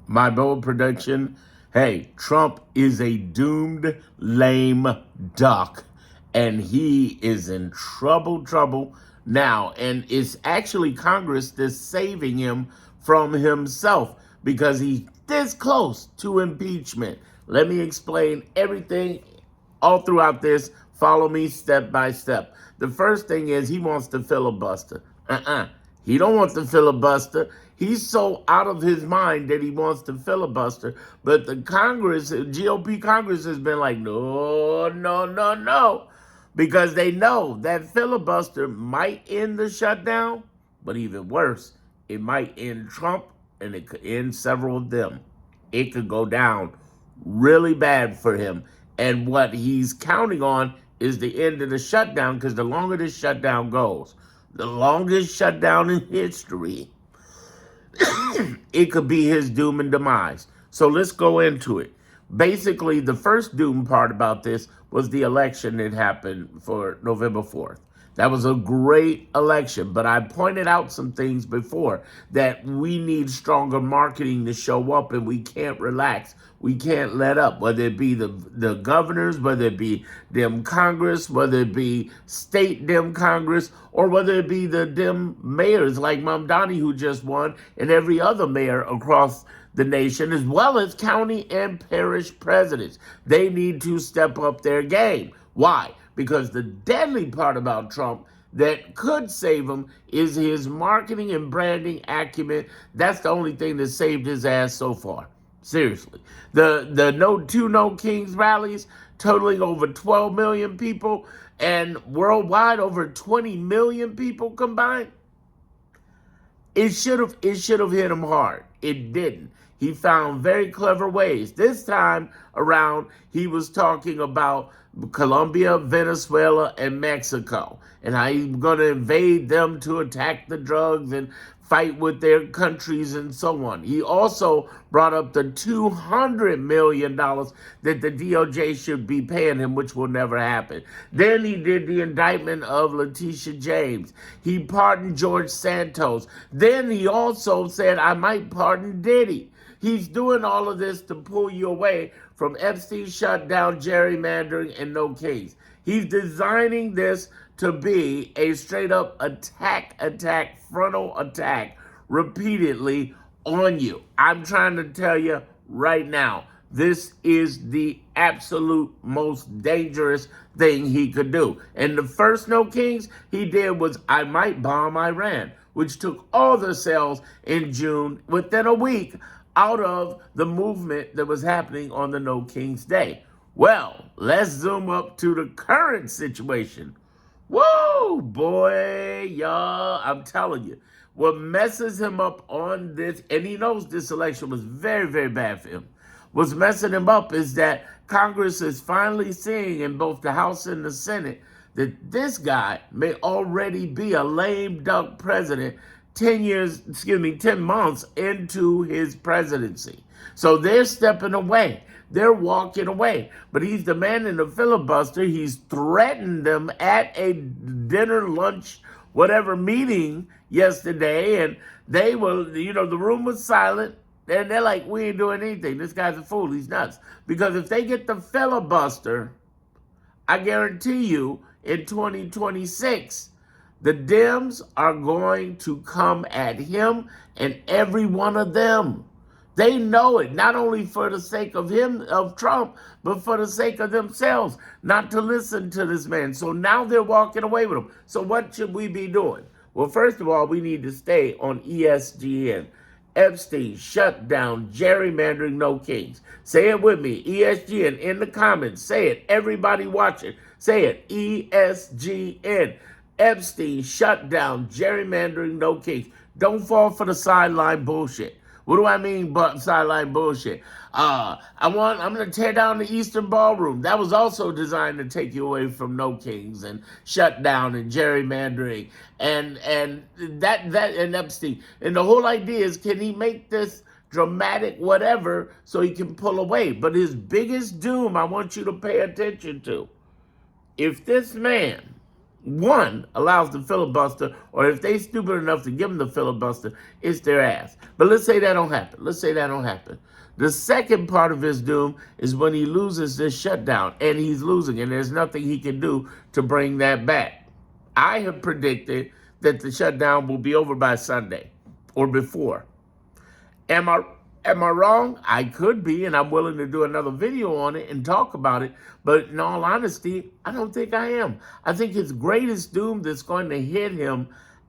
My bold prediction, hey, Trump is a doomed lame duck, and he is in trouble now. And it's actually Congress that's saving him from himself because he's this close to impeachment. Let me explain everything all throughout this. Follow me step by step. The first thing is he wants to filibuster. He don't want to filibuster. He's so out of his mind that he wants to filibuster. But the Congress, GOP Congress, has been like, no, no, no, no. Because they know that filibuster might end the shutdown, but even worse, it might end Trump and it could end several of them. It could go down really bad for him. And what he's counting on is the end of the shutdown, because the longer this shutdown goes, the longest shutdown in history, it could be his doom and demise. So let's go into it. Basically, the first doom part about this was the election that happened for November 4th. That was a great election, but I pointed out some things before that we need stronger marketing to show up, and we can't relax. We can't let up, whether it be the governors, whether it be Dem Congress, whether it be state Dem Congress, or whether it be the Dem mayors like Mamdani, who just won, and every other mayor across the nation, as well as county and parish presidents. They need to step up their game. Why? Because the deadly part about Trump that could save him is his marketing and branding acumen. That's the only thing that saved his ass so far. Seriously. The No Kings rallies totaling over 12 million people and worldwide over 20 million people combined. It should have hit him hard. It didn't. He found very clever ways. This time around, he was talking about Colombia, Venezuela, and Mexico, and how he's going to invade them to attack the drugs and fight with their countries and so on. He also brought up the $200 million that the DOJ should be paying him, which will never happen. Then he did the indictment of Letitia James. He pardoned George Santos. Then he also said, I might pardon Diddy. He's doing all of this to pull you away from Epstein shutdown, gerrymandering, and no case. He's designing this to be a straight up attack, frontal attack repeatedly on you. I'm trying to tell you right now, this is the absolute most dangerous thing he could do. And the first No Kings he did was, I might bomb Iran, which took all the sales in June within a week out of the movement that was happening on the No Kings Day. Well, let's zoom up to the current situation. Whoa, boy, y'all, I'm telling you. What messes him up on this, and he knows this election was very, very bad for him. What's messing him up is that Congress is finally seeing in both the House and the Senate that this guy may already be a lame duck president 10 months into his presidency. So they're stepping away. They're walking away. But he's demanding a filibuster. He's threatened them at a dinner, lunch, whatever meeting yesterday. And they were, the room was silent. And they're like, we ain't doing anything. This guy's a fool. He's nuts. Because if they get the filibuster, I guarantee you in 2026, the Dems are going to come at him and every one of them. They know it, not only for the sake of him, of Trump, but for the sake of themselves, not to listen to this man. So now they're walking away with him. So what should we be doing? Well, first of all, we need to stay on ESGN. Epstein, shutdown, gerrymandering, no kings. Say it with me, ESGN, in the comments. Say it, everybody watching. Say it, ESGN. Epstein, shutdown, gerrymandering, no case. Don't fall for the sideline bullshit. What do I mean sideline bullshit? I'm going to tear down the Eastern Ballroom. That was also designed to take you away from no kings and shutdown and gerrymandering and Epstein. And the whole idea is, can he make this dramatic whatever so he can pull away? But his biggest doom, I want you to pay attention to. If this man one allows the filibuster, or if they stupid enough to give him the filibuster, it's their ass. But let's say that don't happen. Let's say that don't happen. The second part of his doom is when he loses this shutdown, and he's losing, and there's nothing he can do to bring that back. I have predicted that the shutdown will be over by Sunday or before. Am I wrong? I could be, and I'm willing to do another video on it and talk about it. But in all honesty, I don't think I am. I think his greatest doom that's going to hit him,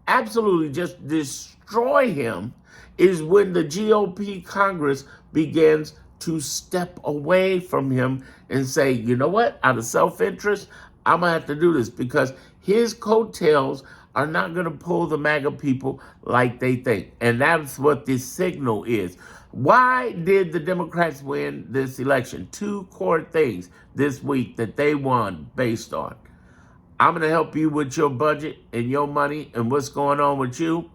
absolutely just destroy him, is when the GOP Congress begins to step away from him and say, you know what, out of self-interest, I'm going to have to do this, because his coattails are not going to pull the MAGA people like they think. And that's what this signal is. Why did the Democrats win this election? Two core things this week that they won based on. I'm going to help you with your budget and your money and what's going on with you.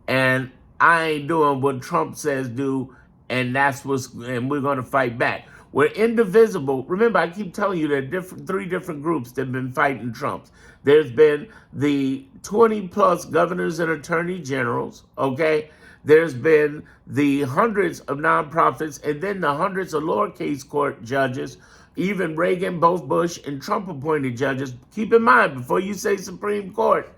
And I ain't doing what Trump says do, and and we're going to fight back. We're indivisible. Remember, I keep telling you there are three different groups that have been fighting Trumps. There's been the 20-plus governors and attorney generals, okay? There's been the hundreds of nonprofits, and then the hundreds of lowercase court judges, even Reagan, both Bush, and Trump-appointed judges. Keep in mind, before you say Supreme Court,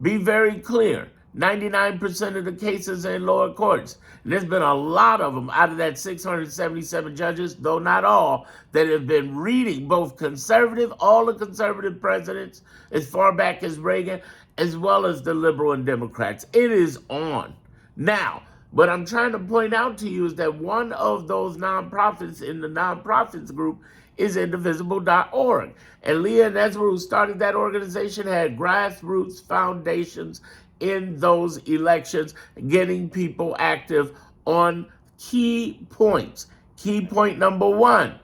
be very clear. 99% of the cases are in lower courts. And there's been a lot of them out of that 677 judges, though not all, that have been reading both conservative, all the conservative presidents, as far back as Reagan, as well as the liberal and Democrats. It is on. Now, what I'm trying to point out to you is that one of those nonprofits in the nonprofits group is indivisible.org. And Leah Nesru, who started that organization, had grassroots foundations in those elections, getting people active on key points. Key point number one,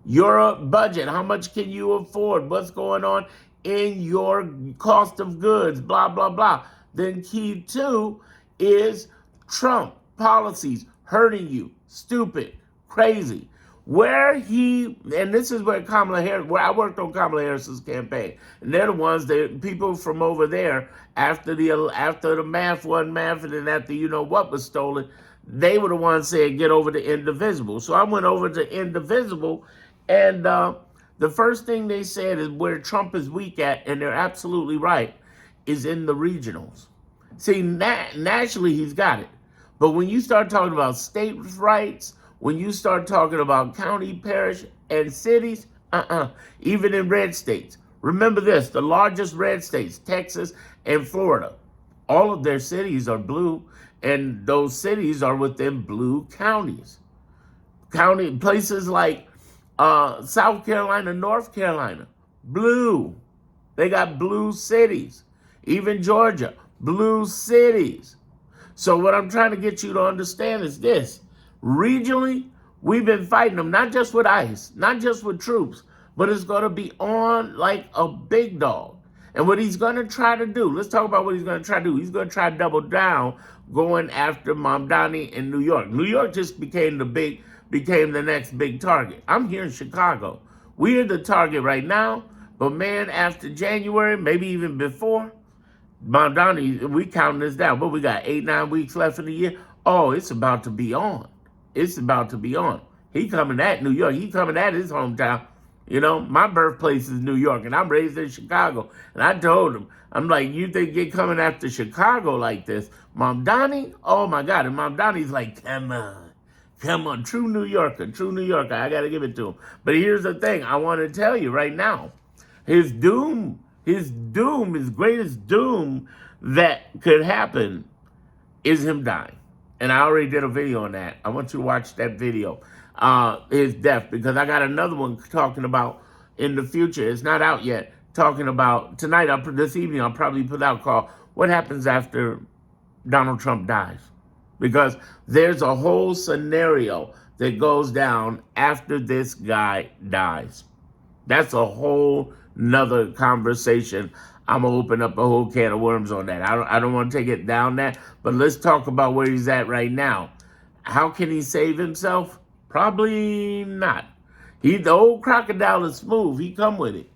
your budget. How much can you afford? What's going on in your cost of goods? Blah, blah, blah. Then key two is Trump policies hurting you. Stupid, crazy. And this is where Kamala Harris, where I worked on Kamala Harris's campaign. And they're the ones that people from over there, after the math wasn't math, and then after you know what was stolen, they were the ones saying, get over to Indivisible. So I went over to Indivisible, and the first thing they said is where Trump is weak at, and they're absolutely right, is in the regionals. See, nationally, he's got it. But when you start talking about state rights, when you start talking about county, parish, and cities, even in red states. Remember this, the largest red states, Texas and Florida, all of their cities are blue, and those cities are within blue counties. Places like South Carolina, North Carolina, blue. They got blue cities. Even Georgia, blue cities. So what I'm trying to get you to understand is this. Regionally, we've been fighting them, not just with ICE, not just with troops, but it's going to be on like a big dog. And what he's going to try to do, let's talk about what he's going to try to do. He's going to try to double down going after Mamdani in New York. New York just became the next big target. I'm here in Chicago. We're the target right now, but man, after January, maybe even before, Mamdani, we counting this down, but we got 8-9 weeks left in the year. Oh, it's about to be on. It's about to be on. He coming at New York. He coming at his hometown. You know, my birthplace is New York, and I'm raised in Chicago. And I told him, I'm like, you think you're coming after Chicago like this? Mamdani? Oh, my God. And Mamdani's like, come on. True New Yorker. I got to give it to him. But here's the thing. I want to tell you right now. His greatest doom that could happen is him dying. And I already did a video on that. I want you to watch that video, his death, because I got another one talking about in the future. It's not out yet. Talking about tonight, this evening, I'll probably put out called What Happens After Donald Trump Dies? Because there's a whole scenario that goes down after this guy dies. That's a whole nother conversation. I'm going to open up a whole can of worms on that. I don't want to take it down that, but let's talk about where he's at right now. How can he save himself? Probably not. The old crocodile is smooth. He come with it.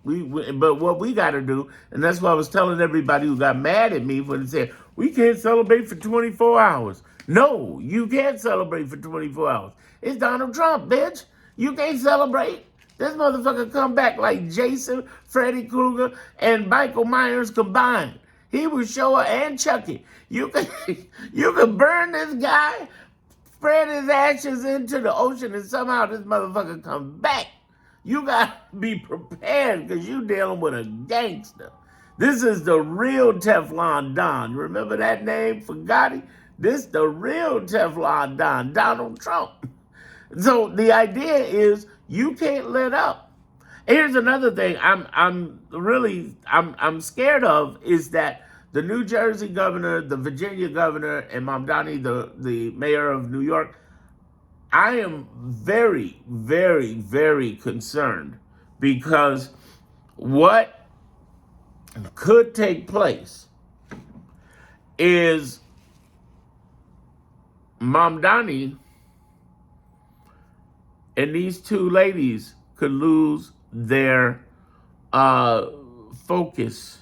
But what we got to do, and that's why I was telling everybody who got mad at me when they said we can't celebrate for 24 hours. No, you can't celebrate for 24 hours. It's Donald Trump, bitch. You can't celebrate. This motherfucker come back like Jason, Freddy Krueger, and Michael Myers combined. He was Showa and Chucky. You can you can burn this guy, spread his ashes into the ocean, and somehow this motherfucker come back. You gotta be prepared because you dealing with a gangster. This is the real Teflon Don. You remember that name for Gotti? This the real Teflon Don, Donald Trump. So the idea is you can't let up. Here's another thing I'm scared of is that the New Jersey governor, the Virginia governor, and Mamdani, the mayor of New York, I am very, very, very concerned because what could take place is Mamdani and these two ladies could lose their focus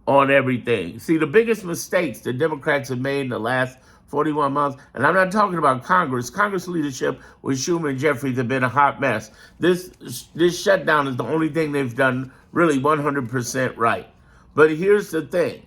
on everything. See, the biggest mistakes the Democrats have made in the last 41 months, and I'm not talking about Congress. Congress leadership with Schumer and Jeffries have been a hot mess. This shutdown is the only thing they've done really 100% right. But here's the thing.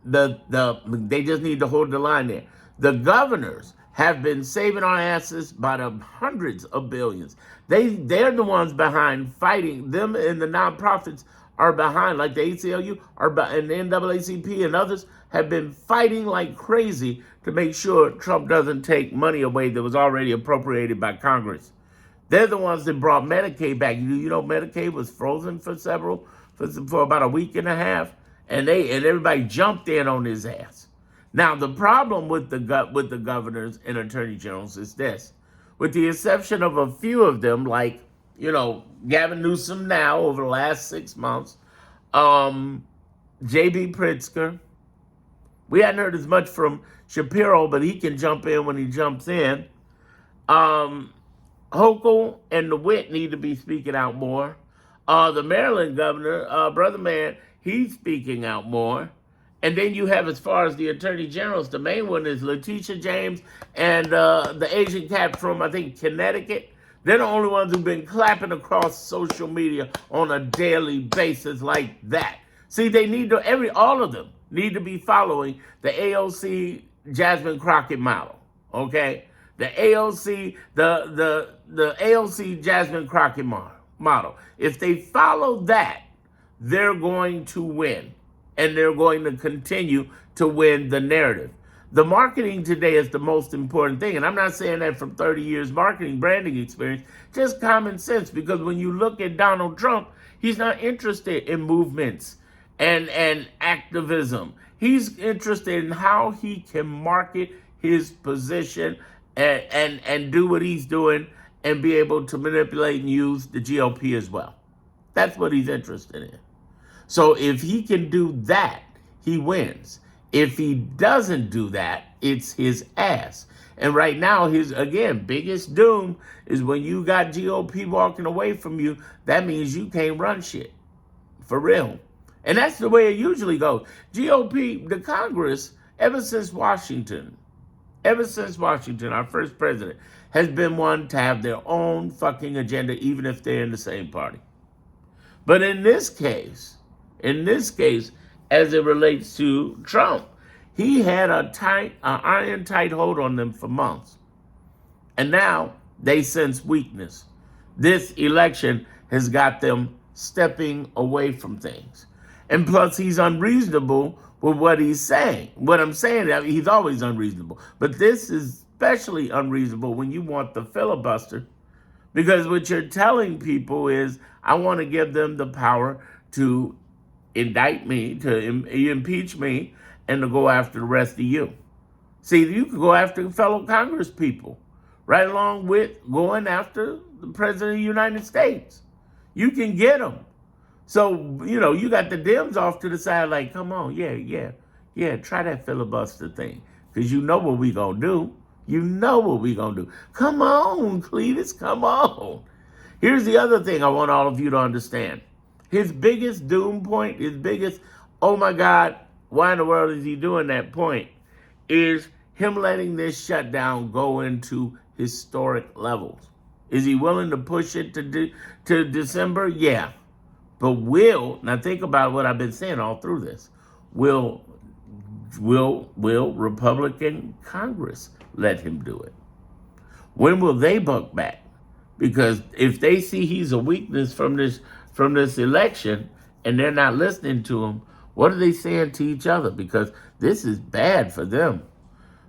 They just need to hold the line there. The governors have been saving our asses by the hundreds of billions. They're the ones behind fighting. Them and the nonprofits are behind, like the ACLU and the NAACP and others have been fighting like crazy to make sure Trump doesn't take money away that was already appropriated by Congress. They're the ones that brought Medicaid back. You know, Medicaid was frozen for about a week and a half, and everybody jumped in on his ass. Now, the problem with the governors and attorney generals is this. With the exception of a few of them, like, Gavin Newsom now over the last 6 months, J.B. Pritzker. We hadn't heard as much from Shapiro, but he can jump in when he jumps in. Hochul and DeWitt need to be speaking out more. The Maryland governor, Brother Man, he's speaking out more. And then you have, as far as the attorney generals, the main one is Letitia James and the Asian cat from, I think, Connecticut. They're the only ones who've been clapping across social media on a daily basis like that. See, they need to, all of them need to be following the AOC Jasmine Crockett model, okay? The AOC, the AOC Jasmine Crockett model. If they follow that, they're going to win. And they're going to continue to win the narrative. The marketing today is the most important thing. And I'm not saying that from 30 years marketing, branding experience, just common sense. Because when you look at Donald Trump, he's not interested in movements and activism. He's interested in how he can market his position and do what he's doing and be able to manipulate and use the GOP as well. That's what he's interested in. So if he can do that, he wins. If he doesn't do that, it's his ass. And right now, his, again, biggest doom is when you got GOP walking away from you, that means you can't run shit. For real. And that's the way it usually goes. GOP, the Congress, ever since Washington, our first president, has been one to have their own fucking agenda, even if they're in the same party. But in this case, as it relates to Trump, he had an iron tight hold on them for months. And now they sense weakness. This election has got them stepping away from things. And plus, he's unreasonable with what he's saying. What I'm saying, he's always unreasonable. But this is especially unreasonable when you want the filibuster. Because what you're telling people is, I want to give them the power to indict me, to impeach me, and to go after the rest of you. See, you can go after fellow Congress people, right along with going after the President of the United States. You can get them. So, you got the Dems off to the side like, come on, yeah, try that filibuster thing. Because you know what we going to do. You know what we going to do. Come on, Cletus, come on. Here's the other thing I want all of you to understand. His biggest doom point, his biggest, oh my God, why in the world is he doing that point, is him letting this shutdown go into historic levels. Is he willing to push it to December? Yeah. But now think about what I've been saying all through this. Will Republican Congress let him do it? When will they buck back? Because if they see he's a weakness from this election and they're not listening to him, what are they saying to each other? Because this is bad for them.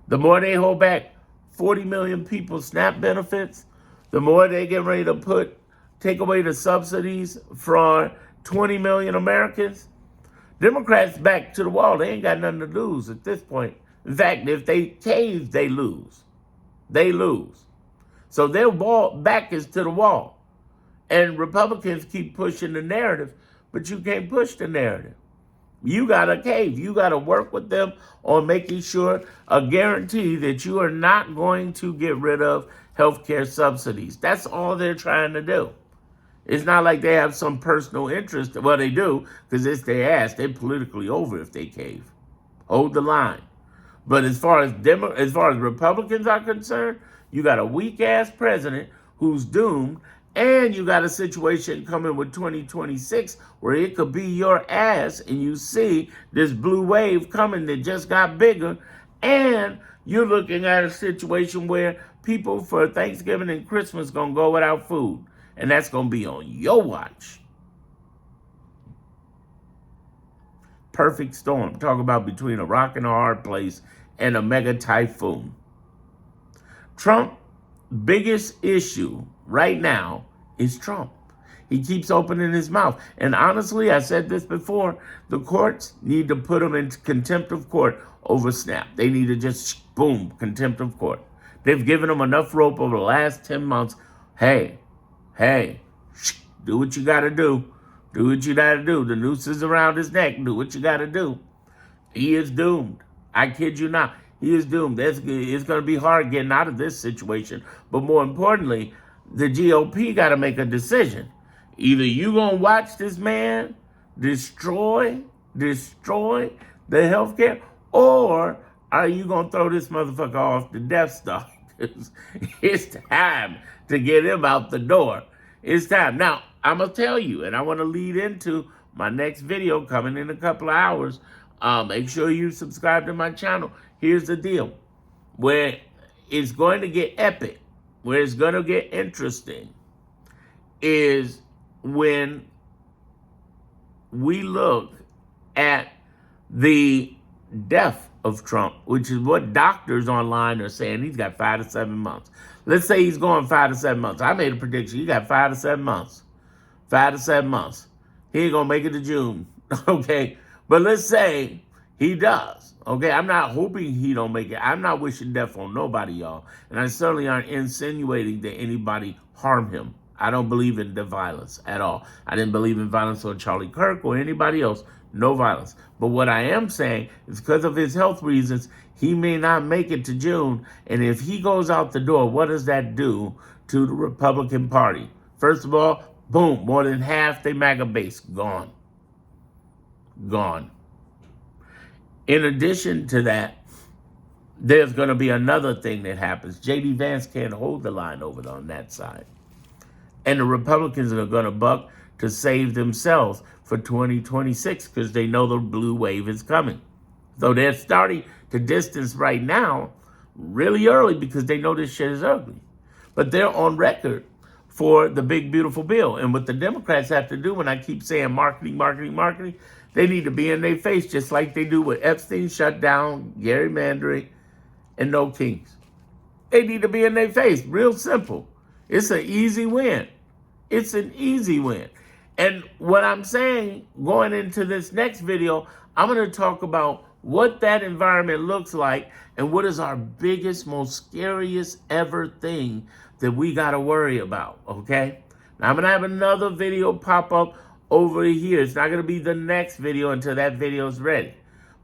The more they hold back 40 million people SNAP benefits, the more they get ready to take away the subsidies for 20 million Americans. Democrats back to the wall. They ain't got nothing to lose at this point. In fact, if they cave, they lose. They lose. So their back is to the wall. And Republicans keep pushing the narrative, but you can't push the narrative. You got to cave. You got to work with them on making sure a guarantee that you are not going to get rid of healthcare subsidies. That's all they're trying to do. It's not like they have some personal interest. Well, they do, because it's their ass. They're politically over if they cave. Hold the line. But as far as Republicans are concerned, you got a weak-ass president who's doomed, and you got a situation coming with 2026 where it could be your ass, and you see this blue wave coming that just got bigger, and you're looking at a situation where people for Thanksgiving and Christmas going to go without food, and that's going to be on your watch. Perfect storm. Talk about between a rock and a hard place and a mega typhoon. Trump's biggest issue right now is Trump. He keeps opening his mouth. And honestly, I said this before, the courts need to put him into contempt of court over SNAP. They need to just, boom, contempt of court. They've given him enough rope over the last 10 months. Hey, do what you got to do. Do what you got to do. The noose is around his neck. Do what you got to do. He is doomed. I kid you not. He is doomed. It's going to be hard getting out of this situation. But more importantly, the GOP got to make a decision. Either you going to watch this man destroy the healthcare, or are you going to throw this motherfucker off the Death Star? It's time to get him out the door. It's time. Now, I'm going to tell you, and I want to lead into my next video coming in a couple of hours. Make sure you subscribe to my channel. Here's the deal. Where it's going to get epic, where it's going to get interesting, is when we look at the death of Trump, which is what doctors online are saying. He's got 5 to 7 months. Let's say he's going 5 to 7 months. I made a prediction. He got 5 to 7 months. 5 to 7 months. He ain't going to make it to June. Okay? But let's say he does. Okay? I'm not hoping he don't make it. I'm not wishing death on nobody, y'all. And I certainly aren't insinuating that anybody harm him. I don't believe in the violence at all. I didn't believe in violence on Charlie Kirk or anybody else. No violence. But what I am saying is because of his health reasons, he may not make it to June. And if he goes out the door, what does that do to the Republican Party? First of all, boom, more than half their MAGA base gone. Gone. In addition to that, there's going to be another thing that happens. J.D. Vance can't hold the line over on that side. And the Republicans are going to buck to save themselves for 2026 because they know the blue wave is coming. So they're starting to distance right now really early because they know this shit is ugly. But they're on record for the big, beautiful bill. And what the Democrats have to do, when I keep saying marketing, they need to be in their face just like they do with Epstein shutdown, gerrymandering, and no kings. They need to be in their face. Real simple. It's an easy win. It's an easy win. And what I'm saying, going into this next video, I'm going to talk about what that environment looks like and what is our biggest, most scariest ever thing that we got to worry about, okay? Now, I'm going to have another video pop up over here. It's not going to be the next video until that video is ready.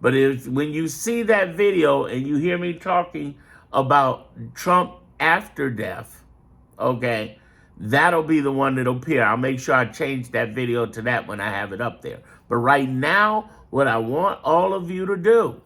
But when you see that video and you hear me talking about Trump after death, okay, that'll be the one that'll appear. I'll make sure I change that video to that when I have it up there. But right now, what I want all of you to do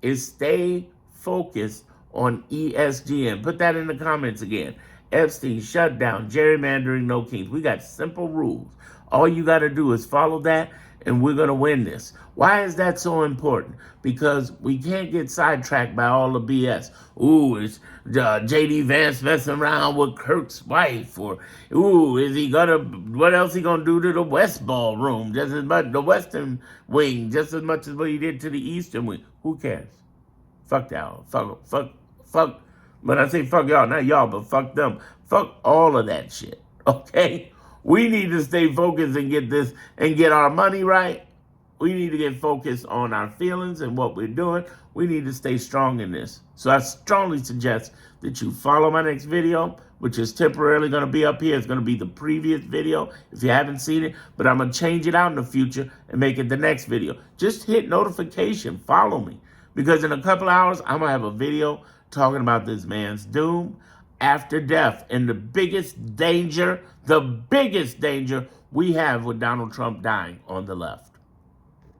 is stay focused on ESGN. Put that in the comments again. Epstein, shutdown, gerrymandering, no kings. We got simple rules. All you got to do is follow that, and we're going to win this. Why is that so important? Because we can't get sidetracked by all the BS. Ooh, is J.D. Vance messing around with Kirk's wife? Or, ooh, is he going to, what else he going to do to the West Ballroom? Just as much, the Western wing, just as much as what he did to the Eastern wing. Who cares? Fuck y'all. Fuck. When I say fuck y'all, not y'all, but fuck them. Fuck all of that shit. Okay? We need to stay focused and get this and get our money right. We need to get focused on our feelings and what we're doing. We need to stay strong in this. So I strongly suggest that you follow my next video, which is temporarily going to be up here. It's going to be the previous video if you haven't seen it, but I'm going to change it out in the future and make it the next video. Just hit notification. Follow me. Because in a couple hours, I'm going to have a video talking about this man's doom after death and the biggest danger we have with Donald Trump dying on the left.